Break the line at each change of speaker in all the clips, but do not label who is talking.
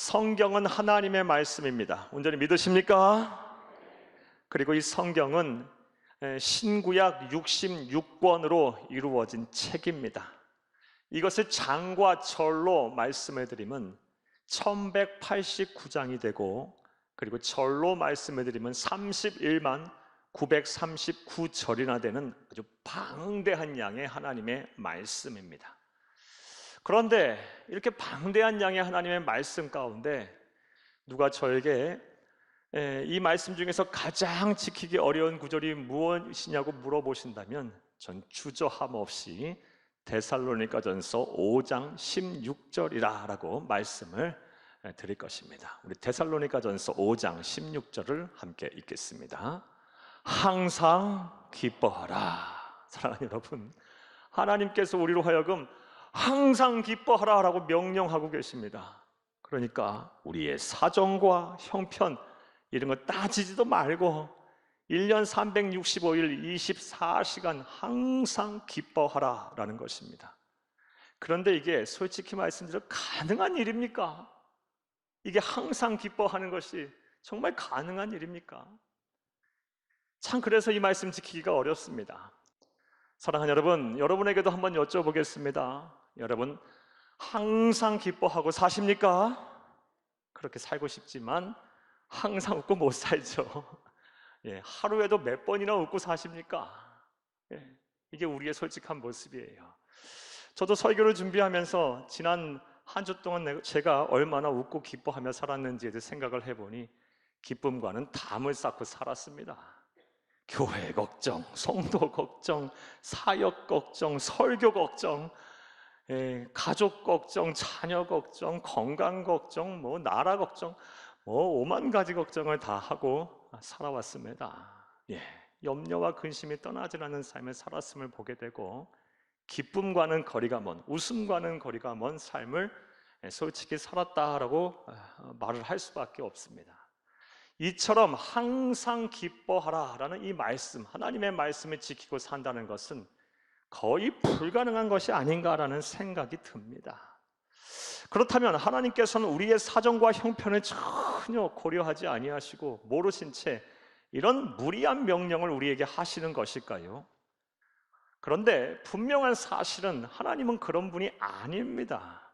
성경은 하나님의 말씀입니다. 온전히 믿으십니까? 그리고 이 성경은 신구약 66권으로 이루어진 책입니다. 이것을 장과 절로 말씀해 드리면 1189장이 되고, 그리고 절로 말씀해 드리면 31만 939절이나 되는 아주 방대한 양의 하나님의 말씀입니다. 그런데 이렇게 방대한 양의 하나님의 말씀 가운데 누가 저에게 이 말씀 중에서 가장 지키기 어려운 구절이 무엇이냐고 물어보신다면 전 주저함 없이 데살로니가전서 5장 16절이라 라고 말씀을 드릴 것입니다. 우리 데살로니가전서 5장 16절을 함께 읽겠습니다. 항상 기뻐하라. 사랑하는 여러분, 하나님께서 우리로 하여금 항상 기뻐하라 라고 명령하고 계십니다. 그러니까 우리의 사정과 형편 이런 거 따지지도 말고 1년 365일 24시간 항상 기뻐하라 라는 것입니다. 그런데 이게 솔직히 말씀드려 가능한 일입니까? 이게 항상 기뻐하는 것이 정말 가능한 일입니까? 참 그래서 이 말씀 지키기가 어렵습니다. 사랑하는 여러분, 여러분에게도 한번 여쭤보겠습니다. 여러분 항상 기뻐하고 사십니까? 그렇게 살고 싶지만 항상 웃고 못 살죠. 하루에도 몇 번이나 웃고 사십니까? 이게 우리의 솔직한 모습이에요. 저도 설교를 준비하면서 지난 한 주 동안 제가 얼마나 웃고 기뻐하며 살았는지에 대해 생각을 해보니 기쁨과는 담을 쌓고 살았습니다. 교회 걱정, 성도 걱정, 사역 걱정, 설교 걱정, 가족 걱정, 자녀 걱정, 건강 걱정, 나라 걱정, 오만 가지 걱정을 다 하고 살아왔습니다. 염려와 근심이 떠나지 않는 삶을 살았음을 보게 되고, 기쁨과는 거리가 먼, 웃음과는 거리가 먼 삶을 솔직히 살았다라고 말을 할 수밖에 없습니다. 이처럼 항상 기뻐하라라는 이 말씀, 하나님의 말씀을 지키고 산다는 것은 거의 불가능한 것이 아닌가라는 생각이 듭니다. 그렇다면 하나님께서는 우리의 사정과 형편을 전혀 고려하지 아니하시고 모르신 채 이런 무리한 명령을 우리에게 하시는 것일까요? 그런데 분명한 사실은 하나님은 그런 분이 아닙니다.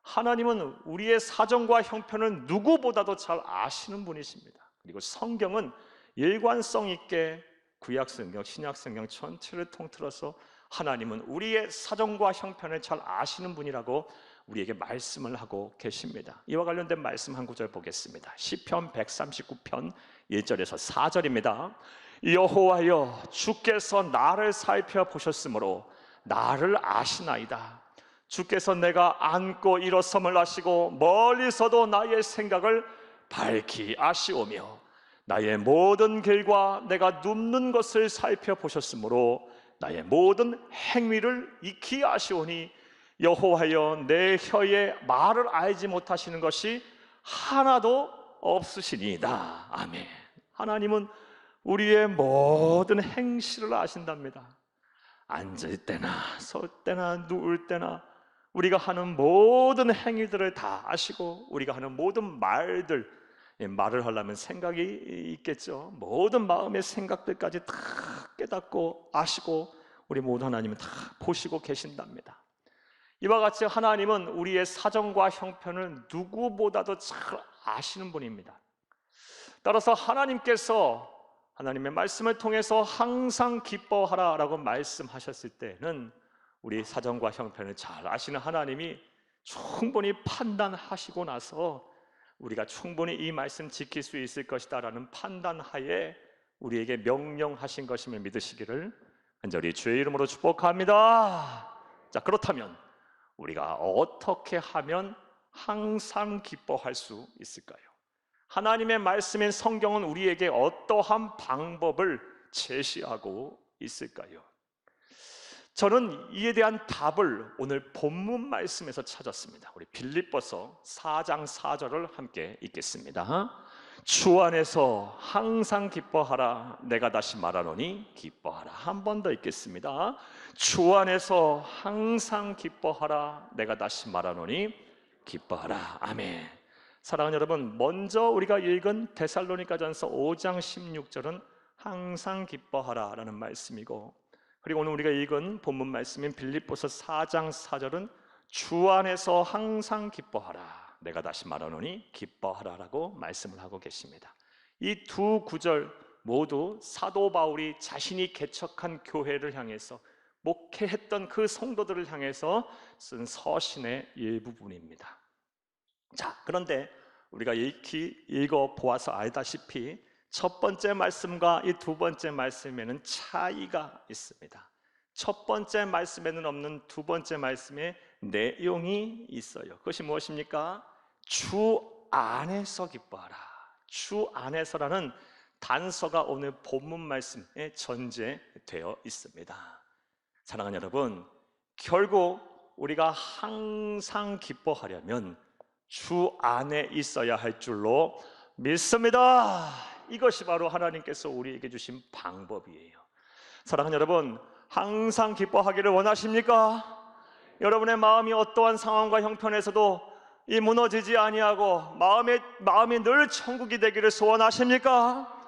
하나님은 우리의 사정과 형편을 누구보다도 잘 아시는 분이십니다. 그리고 성경은 일관성 있게 구약성경, 신약성경 전체를 통틀어서 하나님은 우리의 사정과 형편을 잘 아시는 분이라고 우리에게 말씀을 하고 계십니다. 이와 관련된 말씀 한 구절 보겠습니다. 시편 139편 1절에서 4절입니다. 여호와여, 주께서 나를 살펴보셨으므로 나를 아시나이다. 주께서 내가 앉고 일어섬을 아시고 멀리서도 나의 생각을 밝히 아시오며 나의 모든 길과 내가 눕는 것을 살펴보셨으므로 나의 모든 행위를 익히 아시오니 여호와여, 내 혀에 말을 알지 못하시는 것이 하나도 없으시니이다. 아멘. 하나님은 우리의 모든 행실을 아신답니다. 앉을 때나 설 때나 누울 때나 우리가 하는 모든 행위들을 다 아시고, 우리가 하는 모든 말들, 말을 하려면 생각이 있겠죠. 모든 마음의 생각들까지 다 깨닫고 아시고 우리 모두 하나님은 다 보시고 계신답니다. 이와 같이 하나님은 우리의 사정과 형편을 누구보다도 잘 아시는 분입니다. 따라서 하나님께서 하나님의 말씀을 통해서 항상 기뻐하라 라고 말씀하셨을 때는 우리 사정과 형편을 잘 아시는 하나님이 충분히 판단하시고 나서 우리가 충분히 이 말씀 지킬 수 있을 것이다 라는 판단하에 우리에게 명령하신 것임을 믿으시기를 간절히 주의 이름으로 축복합니다. 자, 그렇다면 우리가 어떻게 하면 항상 기뻐할 수 있을까요? 하나님의 말씀인 성경은 우리에게 어떠한 방법을 제시하고 있을까요? 저는 이에 대한 답을 오늘 본문 말씀에서 찾았습니다. 우리 빌립보서 4장 4절을 함께 읽겠습니다. 주 안에서 항상 기뻐하라. 내가 다시 말하노니 기뻐하라. 한 번 더 읽겠습니다. 주 안에서 항상 기뻐하라. 내가 다시 말하노니 기뻐하라. 아멘. 사랑하는 여러분, 먼저 우리가 읽은 데살로니가전서 5장 16절은 항상 기뻐하라 라는 말씀이고, 그리고 오늘 우리가 읽은 본문 말씀인 빌립보서 4장 4절은 주 안에서 항상 기뻐하라, 내가 다시 말하노니 기뻐하라 라고 말씀을 하고 계십니다. 이 두 구절 모두 사도 바울이 자신이 개척한 교회를 향해서, 목회했던 그 성도들을 향해서 쓴 서신의 일부분입니다. 자, 그런데 우리가 읽어 보아서 알다시피 첫 번째 말씀과 이 두 번째 말씀에는 차이가 있습니다. 첫 번째 말씀에는 없는 두 번째 말씀에 내용이 있어요. 그것이 무엇입니까? 주 안에서 기뻐하라. 주 안에서라는 단서가 오늘 본문 말씀에 전제되어 있습니다. 사랑하는 여러분, 결국 우리가 항상 기뻐하려면 주 안에 있어야 할 줄로 믿습니다. 이것이 바로 하나님께서 우리에게 주신 방법이에요. 사랑하는 여러분, 항상 기뻐하기를 원하십니까? 여러분의 마음이 어떠한 상황과 형편에서도 이 무너지지 아니하고 마음이 늘 천국이 되기를 소원하십니까?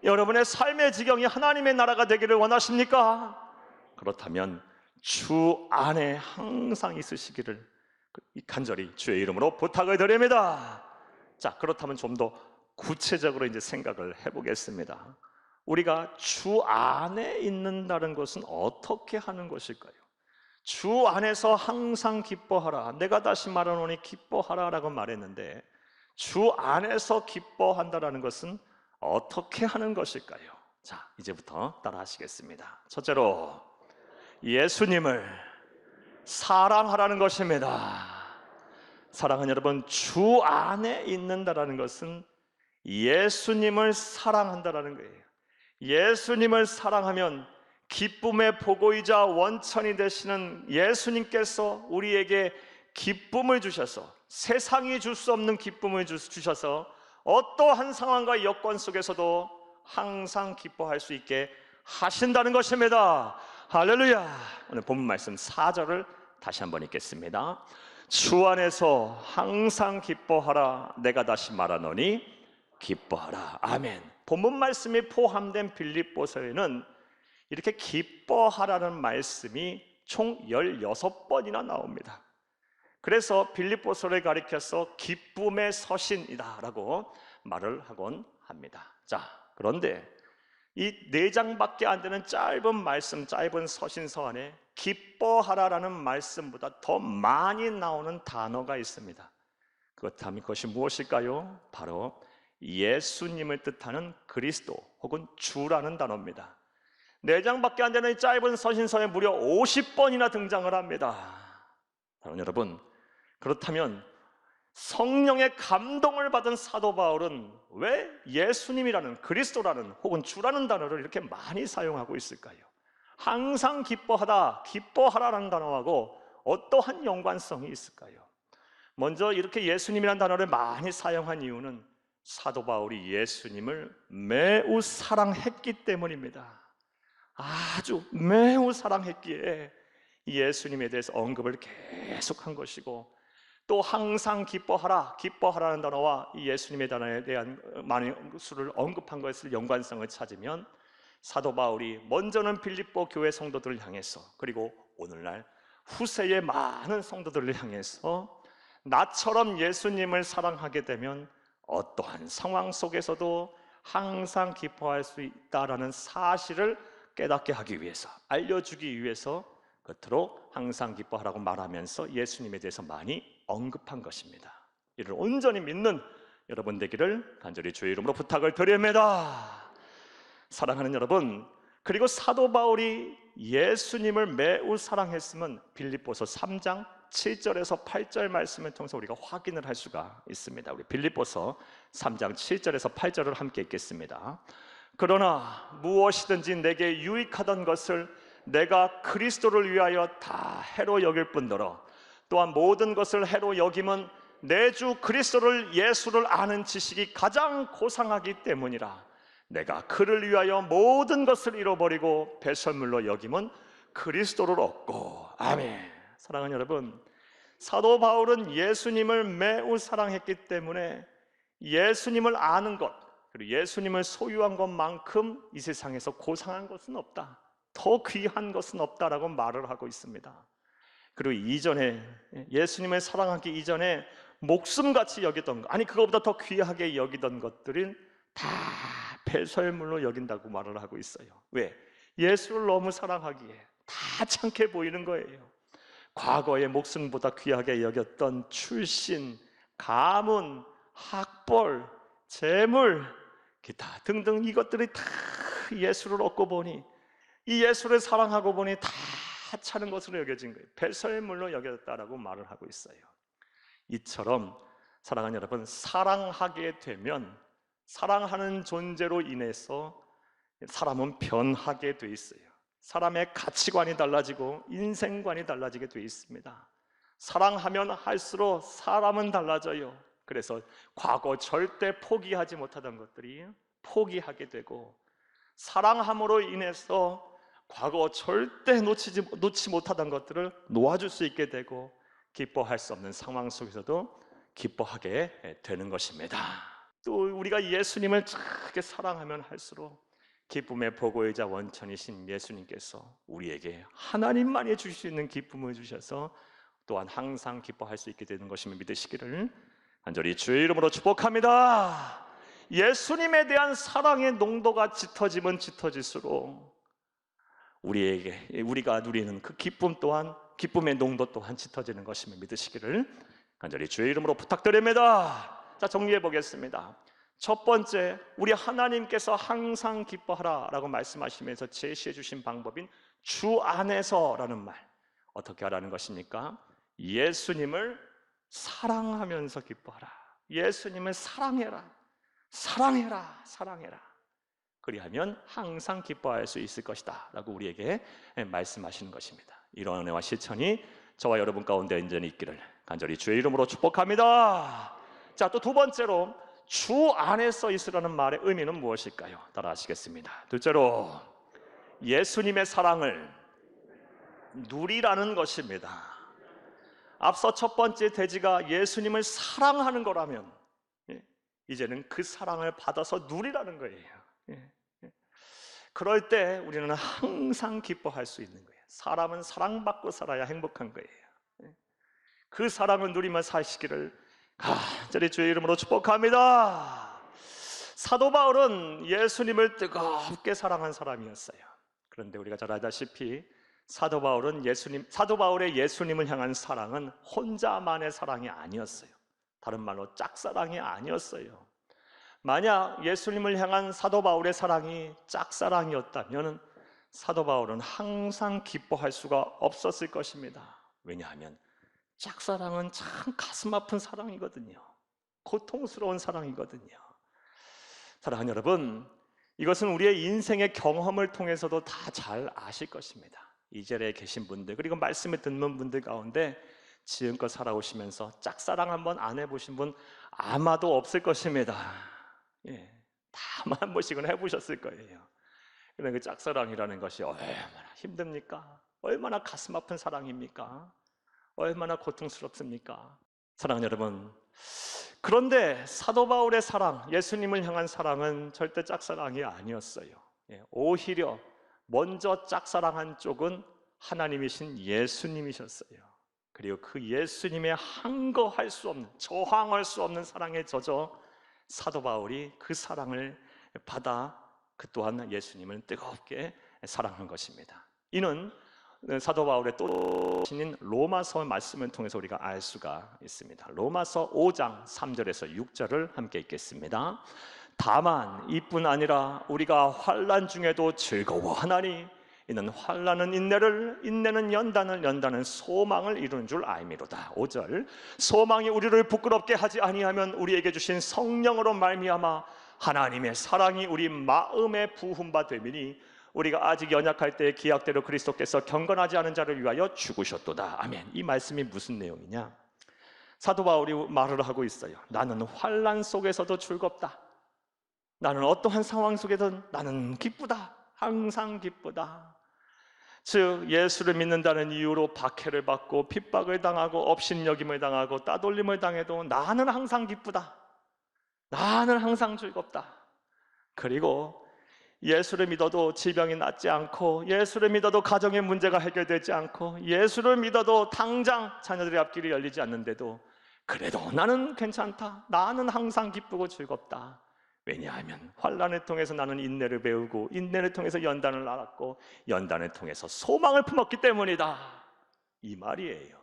여러분의 삶의 지경이 하나님의 나라가 되기를 원하십니까? 그렇다면 주 안에 항상 있으시기를 간절히 주의 이름으로 부탁을 드립니다. 자, 그렇다면 좀 더 구체적으로 이제 생각을 해보겠습니다. 우리가 주 안에 있는다는 것은 어떻게 하는 것일까요? 주 안에서 항상 기뻐하라, 내가 다시 말하노니 기뻐하라 라고 말했는데, 주 안에서 기뻐한다는 것은 어떻게 하는 것일까요? 자, 이제부터 따라 하시겠습니다. 첫째로, 예수님을 사랑하라는 것입니다. 사랑하는 여러분, 주 안에 있는다라는 것은 예수님을 사랑한다라는 거예요. 예수님을 사랑하면 기쁨의 보고이자 원천이 되시는 예수님께서 우리에게 기쁨을 주셔서, 세상이 줄 수 없는 기쁨을 주셔서 어떠한 상황과 여건 속에서도 항상 기뻐할 수 있게 하신다는 것입니다. 할렐루야. 오늘 본문 말씀 4절을 다시 한번 읽겠습니다. 주 안에서 항상 기뻐하라, 내가 다시 말하노니 기뻐하라. 아멘. 본문 말씀이 포함된 빌립보서에는 이렇게 기뻐하라는 말씀이 총 16번이나 나옵니다. 그래서 빌립보서를 가리켜서 기쁨의 서신이다 라고 말을 하곤 합니다. 자, 그런데 이 4장밖에 안 되는 짧은 말씀, 짧은 서신서 안에 기뻐하라라는 말씀보다 더 많이 나오는 단어가 있습니다. 그렇다면 그것이 무엇일까요? 바로 예수님을 뜻하는 그리스도 혹은 주라는 단어입니다. 4장밖에 안 되는 이 짧은 서신서에 무려 50번이나 등장을 합니다. 여러분, 그렇다면 성령의 감동을 받은 사도 바울은 왜 예수님이라는, 그리스도라는 혹은 주라는 단어를 이렇게 많이 사용하고 있을까요? 항상 기뻐하다, 기뻐하라라는 단어하고 어떠한 연관성이 있을까요? 먼저 이렇게 예수님이라는 단어를 많이 사용한 이유는 사도 바울이 예수님을 매우 사랑했기 때문입니다. 아주 매우 사랑했기에 예수님에 대해서 언급을 계속한 것이고, 또 항상 기뻐하라, 기뻐하라는 단어와 예수님의 단어에 대한 많은 수를 언급한 것을 연관성을 찾으면 사도 바울이 먼저는 빌립보 교회 성도들을 향해서, 그리고 오늘날 후세의 많은 성도들을 향해서 나처럼 예수님을 사랑하게 되면 어떠한 상황 속에서도 항상 기뻐할 수 있다라는 사실을 깨닫게 하기 위해서, 알려주기 위해서 겉으로 항상 기뻐하라고 말하면서 예수님에 대해서 많이 언급한 것입니다. 이를 온전히 믿는 여러분 되기를 간절히 주의 이름으로 부탁을 드립니다. 사랑하는 여러분, 그리고 사도 바울이 예수님을 매우 사랑했으면 빌립보서 3장 7절에서 8절 말씀을 통해서 우리가 확인을 할 수가 있습니다. 우리 빌립보서 3장 7절에서 8절을 함께 읽겠습니다. 그러나 무엇이든지 내게 유익하던 것을 내가 그리스도를 위하여 다 해로 여길 뿐더러 또한 모든 것을 해로 여김은 내 주 그리스도를 예수를 아는 지식이 가장 고상하기 때문이라. 내가 그를 위하여 모든 것을 잃어버리고 배설물로 여김은 그리스도를 얻고. 아멘. 사랑하는 여러분, 사도 바울은 예수님을 매우 사랑했기 때문에 예수님을 아는 것, 그리고 예수님을 소유한 것만큼 이 세상에서 고상한 것은 없다, 더 귀한 것은 없다라고 말을 하고 있습니다. 그리고 이전에, 예수님을 사랑하기 이전에 목숨같이 여기던 것, 아니 그것보다 더 귀하게 여기던 것들은 다 배설물로 여긴다고 말을 하고 있어요. 왜? 예수를 너무 사랑하기에 다 착해 보이는 거예요. 과거에 목숨보다 귀하게 여겼던 출신, 가문, 학벌, 재물, 기타 등등 이것들이 다 예수를 얻고 보니, 이 예수를 사랑하고 보니 다 하찮은 것으로 여겨진 거예요. 배설물로 여겼다라고 말을 하고 있어요. 이처럼 사랑하는 여러분, 사랑하게 되면 사랑하는 존재로 인해서 사람은 변하게 돼 있어요. 사람의 가치관이 달라지고 인생관이 달라지게 돼 있습니다. 사랑하면 할수록 사람은 달라져요. 그래서 과거 절대 포기하지 못하던 것들이 포기하게 되고, 사랑함으로 인해서 과거 절대 놓지 못하던 것들을 놓아줄 수 있게 되고, 기뻐할 수 없는 상황 속에서도 기뻐하게 되는 것입니다. 또 우리가 예수님을 그렇게 사랑하면 할수록 기쁨의 보고이자 원천이신 예수님께서 우리에게 하나님만이 주실 수 있는 기쁨을 주셔서 또한 항상 기뻐할 수 있게 되는 것임을 믿으시기를 간절히 주의 이름으로 축복합니다. 예수님에 대한 사랑의 농도가 짙어지면 짙어질수록 우리가 누리는 그 기쁨 또한, 기쁨의 농도 또한 짙어지는 것임을 믿으시기를 간절히 주의 이름으로 부탁드립니다. 자, 정리해 보겠습니다. 첫 번째, 우리 하나님께서 항상 기뻐하라 라고 말씀하시면서 제시해 주신 방법인 주 안에서라는 말, 어떻게 하라는 것입니까? 예수님을 사랑하면서 기뻐하라. 예수님을 사랑해라. 사랑해라. 사랑해라. 그리하면 항상 기뻐할 수 있을 것이다 라고 우리에게 말씀하시는 것입니다. 이런 은혜와 실천이 저와 여러분 가운데 온전히 있기를 간절히 주의 이름으로 축복합니다. 자, 또 두 번째로, 주 안에서 있으라는 말의 의미는 무엇일까요? 따라 하시겠습니다. 둘째로, 예수님의 사랑을 누리라는 것입니다. 앞서 첫 번째 대지가 예수님을 사랑하는 거라면, 이제는 그 사랑을 받아서 누리라는 거예요. 그럴 때 우리는 항상 기뻐할 수 있는 거예요. 사람은 사랑받고 살아야 행복한 거예요. 그 사랑을 누리며 사시기를 간절히 주의 이름으로 축복합니다. 사도 바울은 예수님을 뜨겁게 사랑한 사람이었어요. 그런데 우리가 잘 알다시피 사도 바울의 예수님을 향한 사랑은 혼자만의 사랑이 아니었어요. 다른 말로 짝사랑이 아니었어요. 만약 예수님을 향한 사도 바울의 사랑이 짝사랑이었다면 사도 바울은 항상 기뻐할 수가 없었을 것입니다. 왜냐하면 짝사랑은 참 가슴 아픈 사랑이거든요. 고통스러운 사랑이거든요. 사랑하는 여러분, 이것은 우리의 인생의 경험을 통해서도 다 잘 아실 것입니다. 이 자리에 계신 분들, 그리고 말씀을 듣는 분들 가운데 지금껏 살아오시면서 짝사랑 한번 안 해보신 분 아마도 없을 것입니다. 다만 한 번씩은 해보셨을 거예요. 그런데 그 짝사랑이라는 것이 얼마나 힘듭니까? 얼마나 가슴 아픈 사랑입니까? 얼마나 고통스럽습니까? 사랑하는 여러분, 그런데 사도 바울의 사랑, 예수님을 향한 사랑은 절대 짝사랑이 아니었어요. 오히려 먼저 짝사랑한 쪽은 하나님이신 예수님이셨어요. 그리고 그 예수님의 한거할 수 없는, 저항할 수 없는 사랑에 젖어 사도 바울이 그 사랑을 받아 그 또한 예수님을 뜨겁게 사랑한 것입니다. 이는 사도 바울의 또 신인 로마서 말씀을 통해서 우리가 알 수가 있습니다. 로마서 5장 3절에서 6절을 함께 읽겠습니다. 다만 이뿐 아니라 우리가 환난 중에도 즐거워하나니 이는 환난은 인내를, 인내는 연단을, 연단은 소망을 이루는 줄 알미로다. 5절, 소망이 우리를 부끄럽게 하지 아니하면 우리에게 주신 성령으로 말미암아 하나님의 사랑이 우리 마음에 부은 바 되미니 우리가 아직 연약할 때의 기약대로 그리스도께서 경건하지 않은 자를 위하여 죽으셨도다. 아멘. 이 말씀이 무슨 내용이냐? 사도 바울이 말을 하고 있어요. 나는 환난 속에서도 즐겁다. 나는 어떠한 상황 속에든 나는 기쁘다. 항상 기쁘다. 즉 예수를 믿는다는 이유로 박해를 받고 핍박을 당하고 업신여김을 당하고 따돌림을 당해도 나는 항상 기쁘다, 나는 항상 즐겁다. 그리고 예수를 믿어도 질병이 낫지 않고, 예수를 믿어도 가정의 문제가 해결되지 않고, 예수를 믿어도 당장 자녀들의 앞길이 열리지 않는데도 그래도 나는 괜찮다, 나는 항상 기쁘고 즐겁다. 왜냐하면 환난을 통해서 나는 인내를 배우고, 인내를 통해서 연단을 알았고, 연단을 통해서 소망을 품었기 때문이다, 이 말이에요.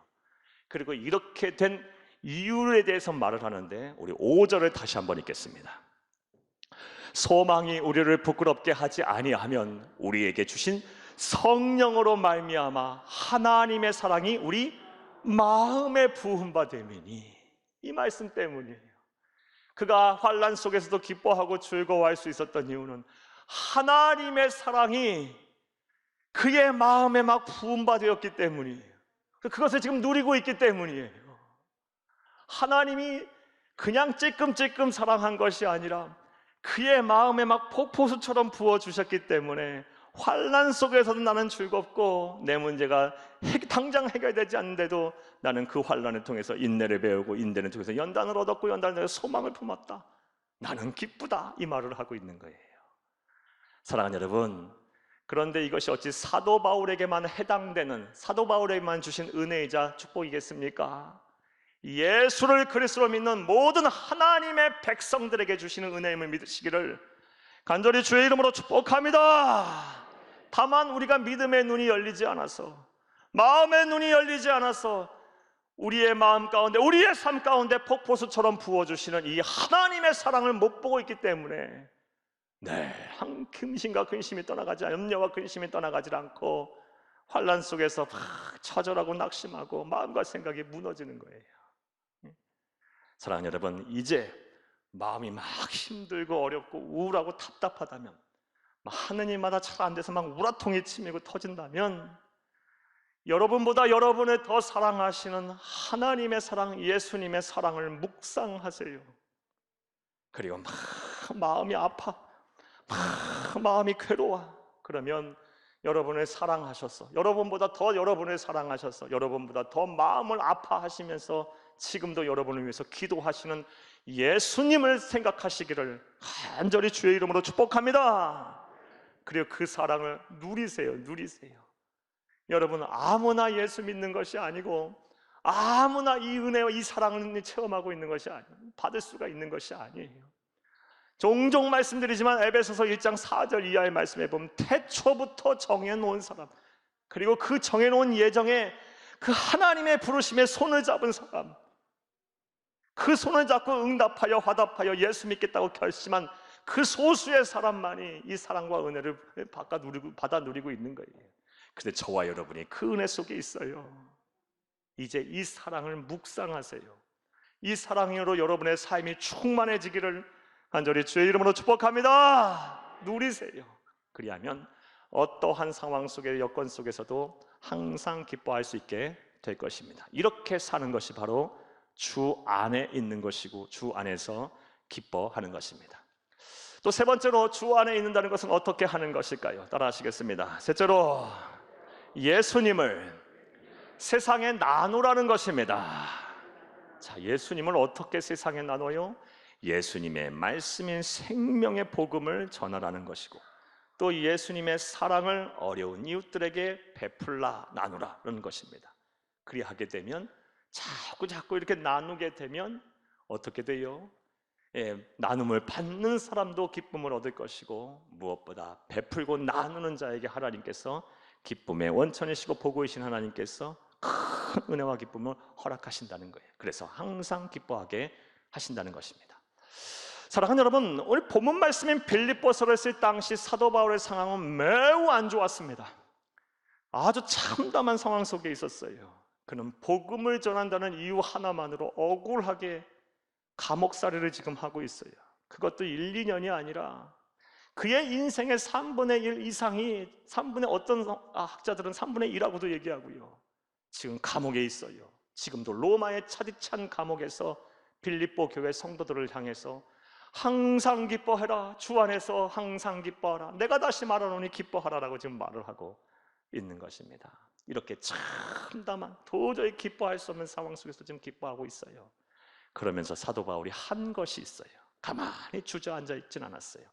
그리고 이렇게 된 이유에 대해서 말을 하는데, 우리 5절을 다시 한번 읽겠습니다. 소망이 우리를 부끄럽게 하지 아니하면 우리에게 주신 성령으로 말미암아 하나님의 사랑이 우리 마음에 부은 바 됨이니, 이 말씀 때문이에요. 그가 환난 속에서도 기뻐하고 즐거워할 수 있었던 이유는 하나님의 사랑이 그의 마음에 막 부은 바 되었기 때문이에요. 그것을 지금 누리고 있기 때문이에요. 하나님이 그냥 찔끔찔끔 사랑한 것이 아니라 그의 마음에 막 폭포수처럼 부어주셨기 때문에 환난 속에서도 나는 즐겁고, 내 문제가 당장 해결되지 않는데도 나는 그 환난을 통해서 인내를 배우고, 인내를 통해서 연단을 얻었고, 연단을 통해서 소망을 품었다, 나는 기쁘다, 이 말을 하고 있는 거예요. 사랑하는 여러분, 그런데 이것이 어찌 사도 바울에게만 해당되는, 사도 바울에게만 주신 은혜이자 축복이겠습니까? 예수를 그리스도로 믿는 모든 하나님의 백성들에게 주시는 은혜임을 믿으시기를 간절히 주의 이름으로 축복합니다. 다만 우리가 믿음의 눈이 열리지 않아서, 마음의 눈이 열리지 않아서 우리의 마음 가운데, 우리의 삶 가운데 폭포수처럼 부어주시는 이 하나님의 사랑을 못 보고 있기 때문에 한 근심과 근심이 떠나가지, 염려와 근심이 떠나가지 않고 환난 속에서 막 처절하고 낙심하고 마음과 생각이 무너지는 거예요. 사랑하는 여러분, 이제 마음이 막 힘들고 어렵고 우울하고 답답하다면, 하느님마다 잘 안 돼서 막 우라통이 치밀고 터진다면, 여러분보다 여러분을 더 사랑하시는 하나님의 사랑, 예수님의 사랑을 묵상하세요. 그리고 막 마음이 아파, 막 마음이 괴로워. 그러면 여러분을 사랑하셔서, 여러분보다 더 여러분을 사랑하셔서, 여러분보다 더 마음을 아파하시면서 지금도 여러분을 위해서 기도하시는 예수님을 생각하시기를 간절히 주의 이름으로 축복합니다. 그리고 그 사랑을 누리세요. 여러분, 아무나 예수 믿는 것이 아니고, 아무나 이 은혜와 이 사랑을 체험하고 있는 것이 아니에요. 받을 수가 있는 것이 아니에요. 종종 말씀드리지만 에베소서 1장 4절 이하의 말씀에 보면 태초부터 정해놓은 사람, 그리고 그 정해놓은 예정에 그 하나님의 부르심에 손을 잡은 사람, 그 손을 잡고 응답하여 화답하여 예수 믿겠다고 결심한 그 소수의 사람만이 이 사랑과 은혜를 받아 누리고 있는 거예요. 근데 저와 여러분이 그 은혜 속에 있어요. 이제 이 사랑을 묵상하세요. 이 사랑으로 여러분의 삶이 충만해지기를 간절히 주의 이름으로 축복합니다. 누리세요. 그리하면 어떠한 상황 속의 여건 속에서도 항상 기뻐할 수 있게 될 것입니다. 이렇게 사는 것이 바로 주 안에 있는 것이고, 주 안에서 기뻐하는 것입니다. 또 세 번째로, 주 안에 있는다는 것은 어떻게 하는 것일까요? 따라 하시겠습니다. 셋째로, 예수님을 세상에 나누라는 것입니다. 자, 예수님을 어떻게 세상에 나눠요? 예수님의 말씀인 생명의 복음을 전하라는 것이고, 또 예수님의 사랑을 어려운 이웃들에게 베풀라, 나누라는 것입니다. 그리하게 되면, 자꾸 이렇게 나누게 되면 어떻게 돼요? 나눔을 받는 사람도 기쁨을 얻을 것이고, 무엇보다 베풀고 나누는 자에게 하나님께서 기쁨의 원천이시고 보고이신 하나님께서 큰 은혜와 기쁨을 허락하신다는 거예요. 그래서 항상 기뻐하게 하신다는 것입니다. 사랑하는 여러분, 오늘 본문 말씀인 빌립보서를 쓸 당시 사도 바울의 상황은 매우 안 좋았습니다. 아주 참담한 상황 속에 있었어요. 그는 복음을 전한다는 이유 하나만으로 억울하게 감옥살이를 지금 하고 있어요. 그것도 1, 2년이 아니라 그의 인생의 3분의 1 이상이, 어떤 학자들은 3분의 1이라고도 얘기하고요, 지금 감옥에 있어요. 지금도 로마의 차디찬 감옥에서 빌립보 교회 성도들을 향해서 항상 기뻐해라, 주 안에서 항상 기뻐하라, 내가 다시 말하노니 기뻐하라라고 지금 말을 하고 있는 것입니다. 이렇게 참담한 도저히 기뻐할 수 없는 상황 속에서 지금 기뻐하고 있어요. 그러면서 사도 바울이 한 것이 있어요. 가만히 주저앉아 있진 않았어요.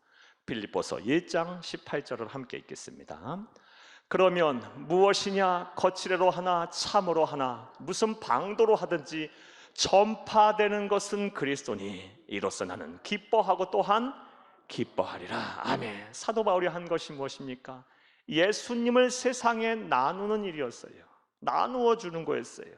빌립보서 1장 18절을 함께 읽겠습니다. 그러면 무엇이냐 거칠애로 하나 참으로 하나 무슨 방도로 하든지 전파되는 것은 그리스도니 이로써 나는 기뻐하고 또한 기뻐하리라. 아멘. 사도 바울이 한 것이 무엇입니까? 예수님을 세상에 나누는 일이었어요. 나누어 주는 거였어요.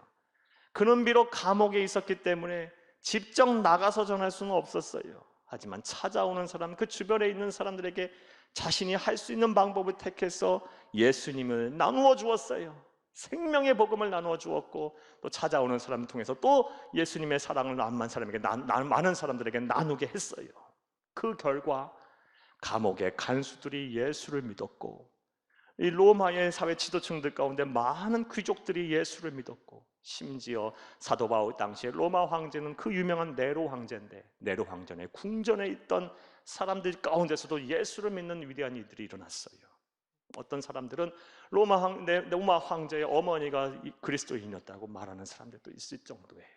그는 비록 감옥에 있었기 때문에 직접 나가서 전할 수는 없었어요. 하지만 찾아오는 사람, 그 주변에 있는 사람들에게 자신이 할 수 있는 방법을 택해서 예수님을 나누어 주었어요. 생명의 복음을 나누어 주었고 또 찾아오는 사람을 통해서 또 예수님의 사랑을 많은 사람들에게 나누게 했어요. 그 결과 감옥의 간수들이 예수를 믿었고 이 로마의 사회 지도층들 가운데 많은 귀족들이 예수를 믿었고 심지어 사도 바울 당시에 로마 황제는 그 유명한 네로 황제인데 네로 황제의 궁전에 있던 사람들 가운데서도 예수를 믿는 위대한 이들이 일어났어요. 어떤 사람들은 로마 황제의 어머니가 그리스도인이었다고 말하는 사람들도 있을 정도예요.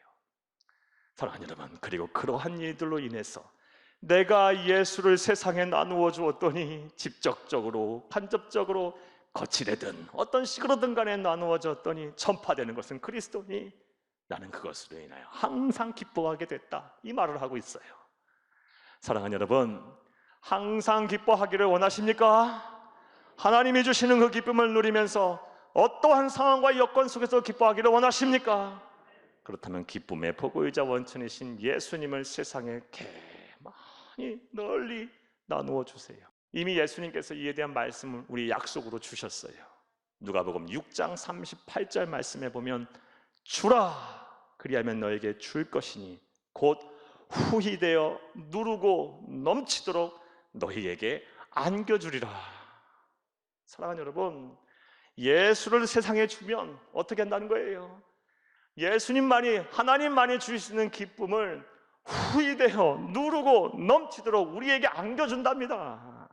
사랑하는 여러분, 그리고 그러한 일들로 인해서 내가 예수를 세상에 나누어 주었더니 직접적으로 간접적으로 거칠애든 어떤 식으로든 간에 나누어 줬더니 전파되는 것은 그리스도니 나는 그것으로 인하여 항상 기뻐하게 됐다, 이 말을 하고 있어요. 사랑하는 여러분, 항상 기뻐하기를 원하십니까? 하나님이 주시는 그 기쁨을 누리면서 어떠한 상황과 여건 속에서 기뻐하기를 원하십니까? 그렇다면 기쁨의 보고이자 원천이신 예수님을 세상에 많이 널리 나누어 주세요. 이미 예수님께서 이에 대한 말씀을 우리 약속으로 주셨어요. 누가복음 6장 38절 말씀에 보면 주라 그리하면 너에게 줄 것이니 곧 후히되어 누르고 넘치도록 너희에게 안겨주리라. 사랑하는 여러분, 예수를 세상에 주면 어떻게 한다는 거예요? 예수님만이, 하나님만이 주실 수 있는 기쁨을 후히되어 누르고 넘치도록 우리에게 안겨준답니다.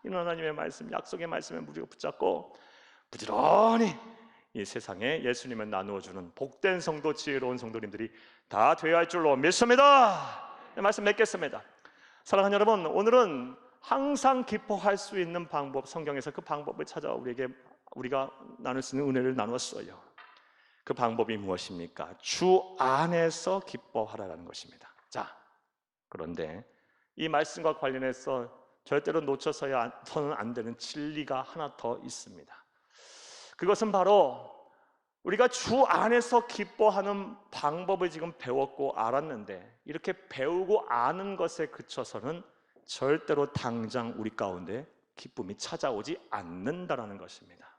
이는 하나님의 말씀, 약속의 말씀에 우리가 붙잡고 부지런히 이 세상에 예수님을 나누어주는 복된 성도, 지혜로운 성도님들이 다 되어야 할 줄로 믿습니다. 말씀 맺겠습니다. 사랑하는 여러분, 오늘은 항상 기뻐할 수 있는 방법, 성경에서 그 방법을 찾아 우리가 나눌 수 있는 은혜를 나눴어요. 그 방법이 무엇입니까? 주 안에서 기뻐하라는 것입니다. 자, 그런데 이 말씀과 관련해서 절대로 놓쳐서는 안 되는 진리가 하나 더 있습니다. 그것은 바로 우리가 주 안에서 기뻐하는 방법을 지금 배웠고 알았는데 이렇게 배우고 아는 것에 그쳐서는 절대로 당장 우리 가운데 기쁨이 찾아오지 않는다라는 것입니다.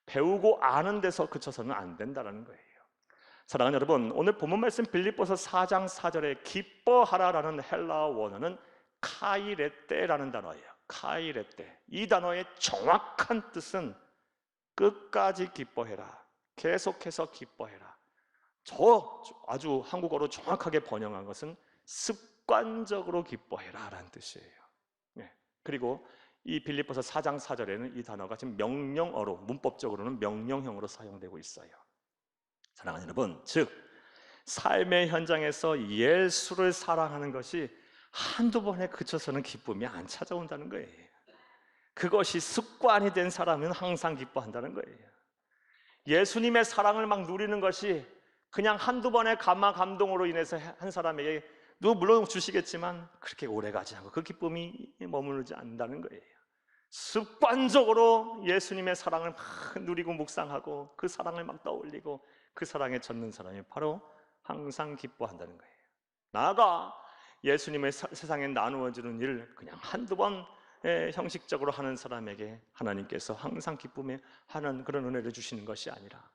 배우고 아는 데서 그쳐서는 안 된다는 거예요. 사랑하는 여러분, 오늘 본문 말씀 빌립보서 4장 4절에 기뻐하라라는 헬라어 원어는 카이레떼라는 단어예요. 카이레떼. 이 단어의 정확한 뜻은 끝까지 기뻐해라, 계속해서 기뻐해라. 아주 한국어로 정확하게 번역한 것은 습관적으로 기뻐해라 라는 뜻이에요. 그리고 이 빌립보서 4장 4절에는 이 단어가 지금 명령어로, 문법적으로는 명령형으로 사용되고 있어요. 사랑하는 여러분, 즉 삶의 현장에서 예수를 사랑하는 것이 한두 번에 그쳐서는 기쁨이 안 찾아온다는 거예요. 그것이 습관이 된 사람은 항상 기뻐한다는 거예요. 예수님의 사랑을 막 누리는 것이 그냥 한두 번의 감동으로 인해서 한 사람에게 물론 주시겠지만 그렇게 오래가지 않고 그 기쁨이 머무르지 않는다는 거예요. 습관적으로 예수님의 사랑을 막 누리고 묵상하고 그 사랑을 막 떠올리고 그 사랑에 젖는 사람이 바로 항상 기뻐한다는 거예요. 나아가 예수님의 세상에 나누어지는 일을 그냥 한두 번 형식적으로 하는 사람에게 하나님께서 항상 기쁨에 하는 그런 은혜를 주시는 것이 아니라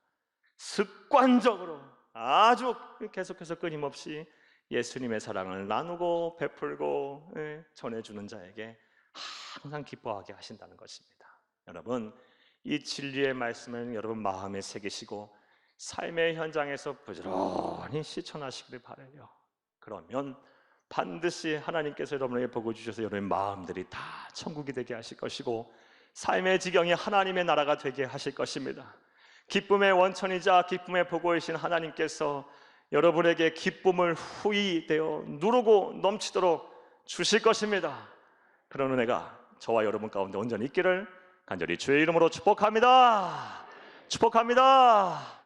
습관적으로 아주 계속해서 끊임없이 예수님의 사랑을 나누고 베풀고 전해주는 자에게 항상 기뻐하게 하신다는 것입니다. 여러분, 이 진리의 말씀을 여러분 마음에 새기시고 삶의 현장에서 부지런히 실천하시기를 바라요. 그러면 반드시 하나님께서 여러분에게 복을 주셔서 여러분의 마음들이 다 천국이 되게 하실 것이고 삶의 지경이 하나님의 나라가 되게 하실 것입니다. 기쁨의 원천이자 기쁨의 보고이신 하나님께서 여러분에게 기쁨을 후히 되어 누르고 넘치도록 주실 것입니다. 그런 은혜가 저와 여러분 가운데 온전히 있기를 간절히 주의 이름으로 축복합니다. 축복합니다.